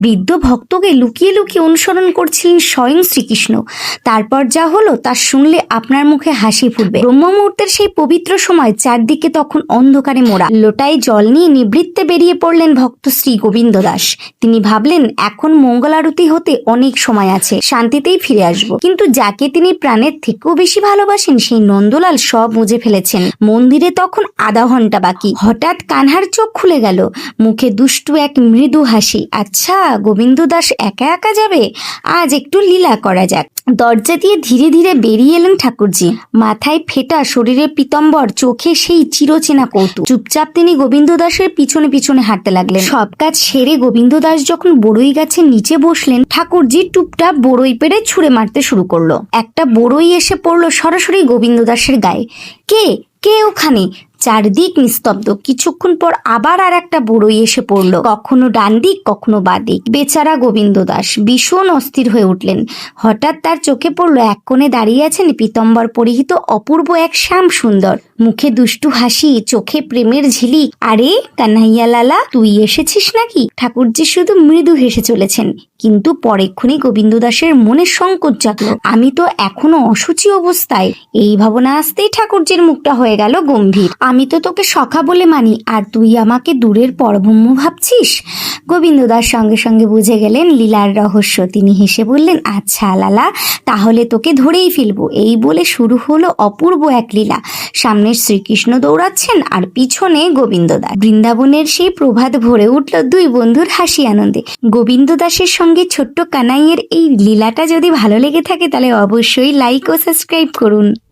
বৃদ্ধ ভক্তকে লুকিয়ে লুকিয়ে অনুসরণ করছিলেন স্বয়ং শ্রীকৃষ্ণ। তারপর যা হলো তা শুনলে আপনার মুখে হাসি ফুটবে। ব্রহ্ম মুহূর্তের সেই পবিত্র সময় চারদিকে তখন অন্ধকারে মোড়া। লোটায় জল নিয়ে নিবৃত্তে বেরিয়ে পড়লেন ভক্ত শ্রী গোবিন্দ দাস। তিনি ভাবলেন এখন মঙ্গল আরতি হতে অনেক সময় আছে, শান্তিতেই ফিরে আসব। কিন্তু যাকে তিনি প্রাণের থেকেও বেশি ভালোবাসেন সেই নন্দলাল সব বুঝে ফেলেছেন। মন্দিরে তখন আধা ঘন্টা বাকি। হঠাৎ কানহার চোখ খুলে গেল, মুখে দুষ্টু এক মৃদু হাসি। আচ্ছা, গোবিন্দ দাস একা একা যাবে, আজ একটু লীলা করা যাক। দরজা দিয়ে ধীরে ধীরে বেরিয়ে এলেন ঠাকুরজি। মাথায় ফেটা, শরীরে পীতম্বর, চোখে সেই চিরচেনা কৌতুক। চুপচাপ তিনি গোবিন্দ দাসের পিছনে পিছনে হাঁটতে লাগলেন। সব কাজ সেরে গোবিন্দ দাস যখন বড়ই গাছের নিচে বসলেন, ঠাকুরজি টুপটাপ বড়ই পেড়ে ছুঁড়ে মারতে শুরু করলো। একটা বড়ই এসে পড়লো সরাসরি গোবিন্দ দাসের গায়ে। কে কে ওখানে? চারদিক নিস্তব্ধ। কিছুক্ষণ পর আবার আর একটা বড়ই এসে পড়ল, কখনো ডান দিক কখনো বাদিক। বেচারা গোবিন্দ দাস ভীষণ অস্থির হয়ে উঠলেন। হঠাৎ তার চোখে পড়ল এক কোণে দাঁড়িয়ে আছেন পীতম্বর পরিহিত অপূর্ব এক শ্যাম সুন্দর, মুখে দুষ্টু হাসি, চোখে প্রেমের ঝিলিক। আরে কানাইয়া লালা, তুই এসেছিস নাকি? ঠাকুরজি শুধু মৃদু হেসে চলেছেন, কিন্তু পরেক্ষণে গোবিন্দ দাসের মনে সংকোচ জাগলো। আমি তো এখনো অসুচি অবস্থায়। এই ভাবনা আসতেই ঠাকুরজির মুখটা হয়ে গেল গম্ভীর। আমি তো তোকে সখা বলে মানি, আর তুই আমাকে দূরের পরব্রহ্ম ভাবছিস? গোবিন্দ দাস সঙ্গে সঙ্গে বুঝে গেলেন লীলার রহস্য। তিনি হেসে বললেন, আচ্ছা লালা, তাহলে তোকে ধরেই ফেলবো। এই বলে শুরু হলো অপূর্ব এক লীলা। সামনে শ্রীকৃষ্ণ দৌড়াচ্ছেন আর পিছনে গোবিন্দ দাস। বৃন্দাবনের সেই প্রভাত ভরে উঠল দুই বন্ধুর হাসি আনন্দে। গোবিন্দ দাসের সঙ্গে ছোট্ট কানাইয়ের এই লীলাটা যদি ভালো লেগে থাকে তাহলে অবশ্যই লাইক ও সাবস্ক্রাইব করুন।